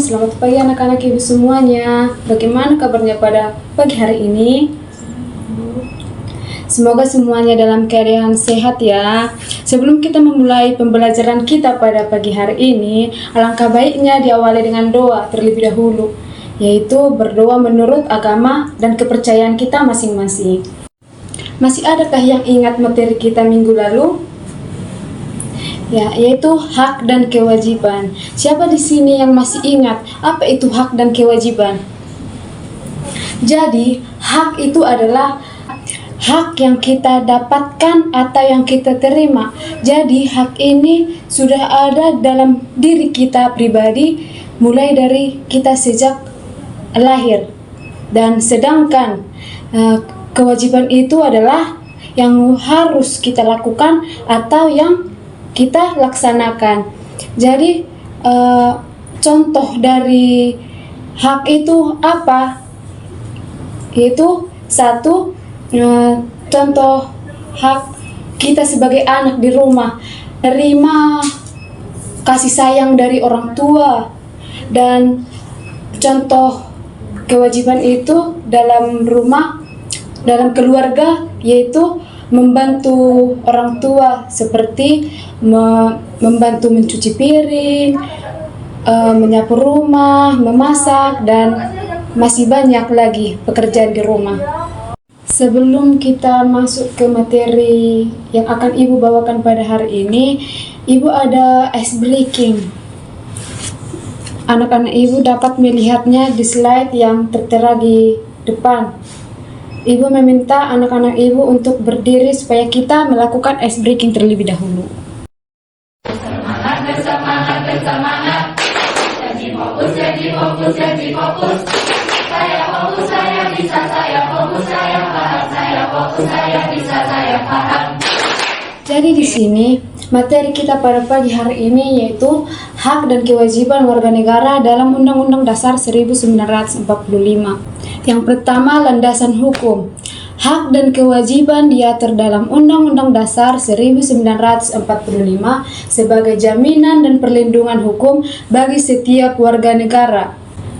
selamat pagi anak-anak ibu semuanya. Bagaimana kabarnya pada pagi hari ini? Semoga semuanya dalam keadaan sehat ya. Sebelum kita memulai pembelajaran kita pada pagi hari ini, alangkah baiknya diawali dengan doa terlebih dahulu, yaitu berdoa menurut agama dan kepercayaan kita masing-masing. Masih adakah yang ingat materi kita minggu lalu? Ya, yaitu hak dan kewajiban. Siapa di sini yang masih ingat apa itu hak dan kewajiban? Jadi, hak itu adalah hak yang kita dapatkan atau yang kita terima. Jadi, hak ini sudah ada dalam diri kita pribadi mulai dari kita sejak lahir. Dan sedangkan kewajiban itu adalah yang harus kita lakukan atau yang kita laksanakan. Jadi contoh dari hak itu apa? Yaitu satu, contoh hak kita sebagai anak di rumah, terima kasih sayang dari orang tua. Dan contoh kewajiban itu dalam rumah, dalam keluarga, yaitu membantu orang tua seperti membantu mencuci piring, menyapu rumah, memasak, dan masih banyak lagi pekerjaan di rumah. Sebelum kita masuk ke materi yang akan Ibu bawakan pada hari ini, Ibu ada ice breaking. Anak-anak Ibu dapat melihatnya di slide yang tertera di depan. Ibu meminta anak-anak Ibu untuk berdiri supaya kita melakukan ice breaking terlebih dahulu. Bersemangat, bersemangat, bersemangat. Jadi fokus, jadi fokus, jadi fokus. Saya fokus, saya bisa, saya fokus, saya paham, saya fokus, saya bisa, saya paham. Jadi di sini materi kita pada pagi hari ini yaitu hak dan kewajiban warga negara dalam Undang-Undang Dasar 1945. Yang pertama, landasan hukum. Hak dan kewajiban diatur dalam Undang-Undang Dasar 1945 sebagai jaminan dan perlindungan hukum bagi setiap warga negara.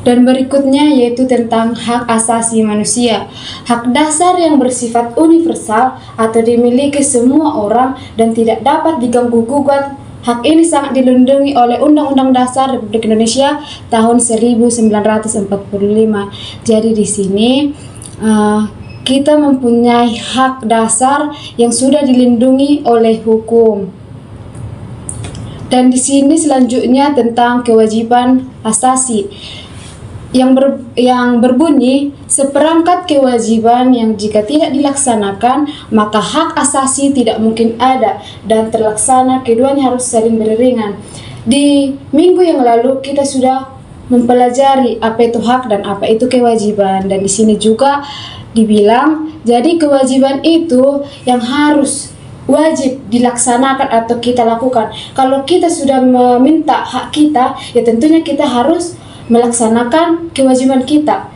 Dan berikutnya yaitu tentang hak asasi manusia. Hak dasar yang bersifat universal atau dimiliki semua orang dan tidak dapat diganggu-gugat. Hak ini sangat dilindungi oleh Undang-Undang Dasar Republik Indonesia tahun 1945. Jadi di sini kita mempunyai hak dasar yang sudah dilindungi oleh hukum. Dan di sini selanjutnya tentang kewajiban asasi yang berbunyi seperangkat kewajiban yang jika tidak dilaksanakan maka hak asasi tidak mungkin ada dan terlaksana, keduanya harus saling beriringan. Di minggu yang lalu kita sudah mempelajari apa itu hak dan apa itu kewajiban, dan di sini juga dibilang jadi kewajiban itu yang harus wajib dilaksanakan atau kita lakukan. Kalau kita sudah meminta hak kita, ya tentunya kita harus melaksanakan kewajiban kita.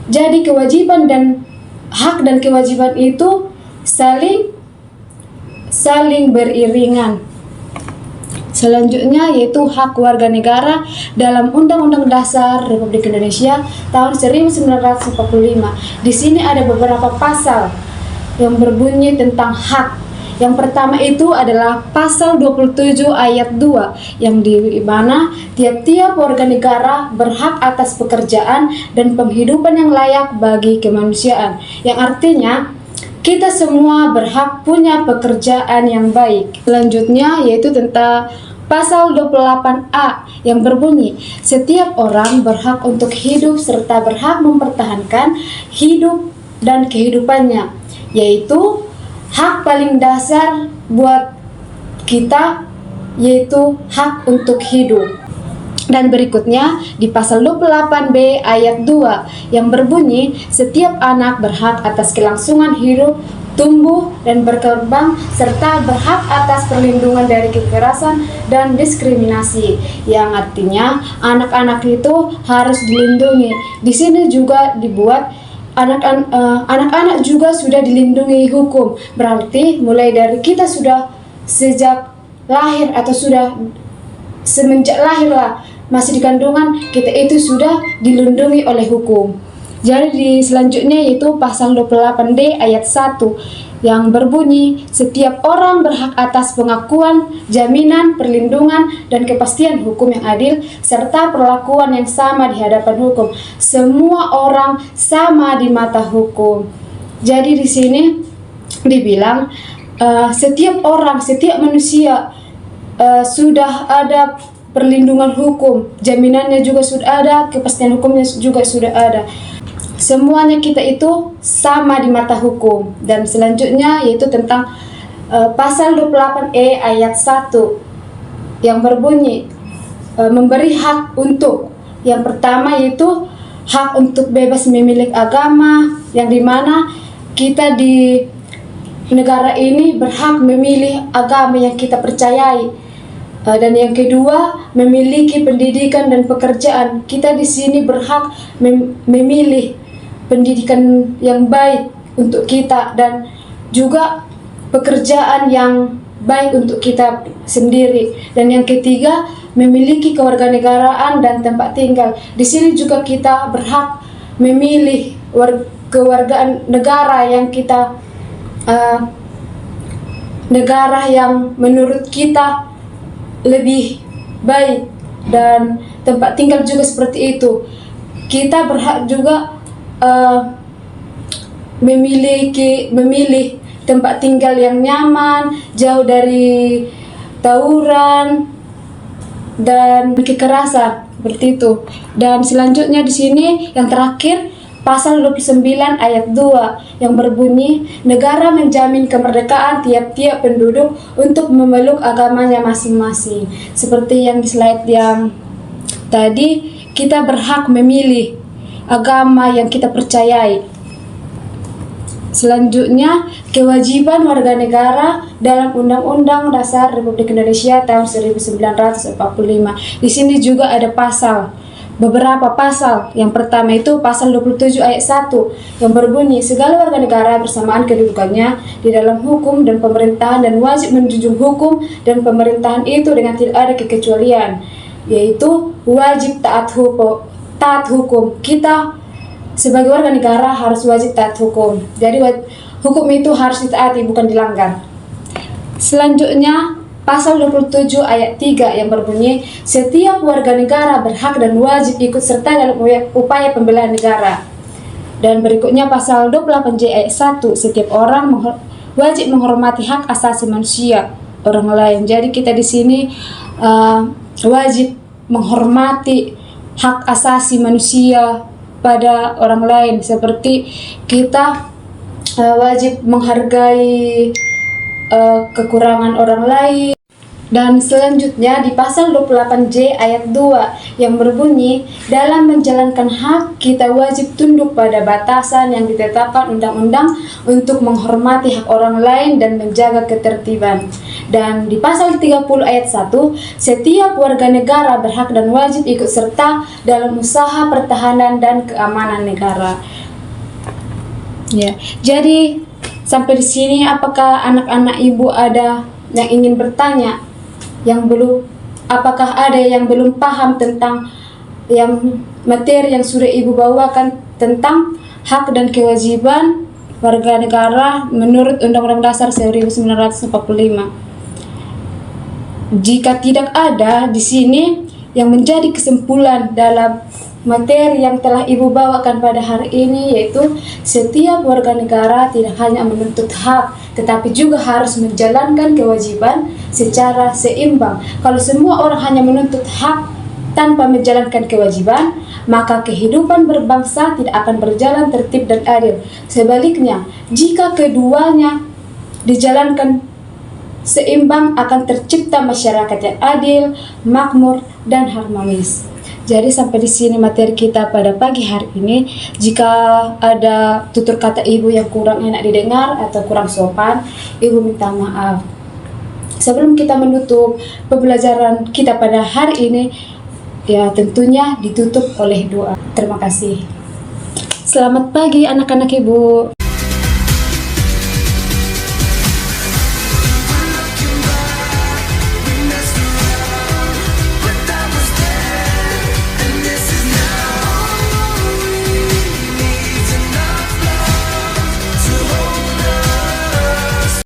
Jadi kewajiban dan hak dan kewajiban itu saling beriringan. Selanjutnya yaitu hak warga negara dalam Undang-Undang Dasar Republik Indonesia tahun 1945. Di sini ada beberapa pasal yang berbunyi tentang hak. Yang pertama itu adalah pasal 27 ayat 2 yang di mana tiap-tiap warga negara berhak atas pekerjaan dan penghidupan yang layak bagi kemanusiaan. Yang artinya kita semua berhak punya pekerjaan yang baik. Selanjutnya yaitu tentang pasal 28A yang berbunyi setiap orang berhak untuk hidup serta berhak mempertahankan hidup dan kehidupannya, yaitu hak paling dasar buat kita, yaitu hak untuk hidup. Dan berikutnya di pasal 28B ayat 2 yang berbunyi setiap anak berhak atas kelangsungan hidup, tumbuh dan berkembang serta berhak atas perlindungan dari kekerasan dan diskriminasi, yang artinya anak-anak itu harus dilindungi. Di sini juga dibuat anak-anak juga sudah dilindungi hukum. Berarti mulai dari kita sudah sejak lahir atau sudah semenjak lahir lah masih di kandungan, kita itu sudah dilindungi oleh hukum. Jadi di selanjutnya yaitu pasal 28D ayat 1 yang berbunyi, setiap orang berhak atas pengakuan, jaminan, perlindungan, dan kepastian hukum yang adil, serta perlakuan yang sama di hadapan hukum. Semua orang sama di mata hukum. Jadi di sini dibilang setiap orang, setiap manusia sudah ada perlindungan hukum, jaminannya juga sudah ada, kepastian hukumnya juga sudah ada. Semuanya kita itu sama di mata hukum. Dan selanjutnya yaitu tentang pasal 28E ayat 1 yang berbunyi memberi hak untuk, yang pertama yaitu hak untuk bebas memilih agama, yang dimana kita di negara ini berhak memilih agama yang kita percayai. Dan yang kedua, memiliki pendidikan dan pekerjaan. Kita di sini berhak memilih pendidikan yang baik untuk kita dan juga pekerjaan yang baik untuk kita sendiri. Dan yang ketiga, memiliki kewarganegaraan dan tempat tinggal. Di sini juga kita berhak memilih kewargaan negara yang kita negara yang menurut kita lebih baik, dan tempat tinggal juga seperti itu. Kita berhak juga memilih tempat tinggal yang nyaman, jauh dari tawuran dan kekerasan, seperti itu. Dan selanjutnya di sini yang terakhir pasal 29 ayat 2 yang berbunyi, negara menjamin kemerdekaan tiap-tiap penduduk untuk memeluk agamanya masing-masing. Seperti yang di slide yang tadi, kita berhak memilih agama yang kita percayai. Selanjutnya, kewajiban warga negara dalam Undang-Undang Dasar Republik Indonesia tahun 1945. Di sini juga ada beberapa pasal. Yang pertama itu pasal 27 ayat 1 yang berbunyi, segala warga negara bersamaan kedudukannya di dalam hukum dan pemerintahan dan wajib menjunjung hukum dan pemerintahan itu dengan tidak ada kekecualian, yaitu wajib taat hukum. Kita sebagai warga negara harus wajib taat hukum. Jadi hukum itu harus ditaati, bukan dilanggar. Selanjutnya pasal 27 ayat 3 yang berbunyi, setiap warga negara berhak dan wajib ikut serta dalam upaya pembelaan negara. Dan berikutnya pasal 28J ayat 1, setiap orang wajib menghormati hak asasi manusia orang lain. Jadi kita di sini wajib menghormati hak asasi manusia pada orang lain, seperti kita wajib menghargai kekurangan orang lain. Dan selanjutnya di pasal 28J ayat 2 yang berbunyi, dalam menjalankan hak kita wajib tunduk pada batasan yang ditetapkan undang-undang untuk menghormati hak orang lain dan menjaga ketertiban. Dan di pasal 30 ayat 1, setiap warga negara berhak dan wajib ikut serta dalam usaha pertahanan dan keamanan negara. Ya, jadi sampai di sini apakah anak-anak ibu ada yang ingin bertanya? Apakah ada yang belum paham tentang yang materi yang sudah ibu bawakan tentang hak dan kewajiban warga negara menurut Undang-Undang Dasar 1945? Jika tidak ada, di sini yang menjadi kesimpulan dalam materi yang telah ibu bawakan pada hari ini yaitu setiap warga negara tidak hanya menuntut hak, tetapi juga harus menjalankan kewajiban secara seimbang. Kalau semua orang hanya menuntut hak tanpa menjalankan kewajiban, maka kehidupan berbangsa tidak akan berjalan tertib dan adil. Sebaliknya, jika keduanya dijalankan seimbang, akan tercipta masyarakat yang adil, makmur, dan harmonis. Jadi sampai di sini materi kita pada pagi hari ini. Jika ada tutur kata ibu yang kurang enak didengar atau kurang sopan, ibu minta maaf. Sebelum kita menutup pembelajaran kita pada hari ini, ya tentunya ditutup oleh doa. Terima kasih. Selamat pagi anak-anak ibu.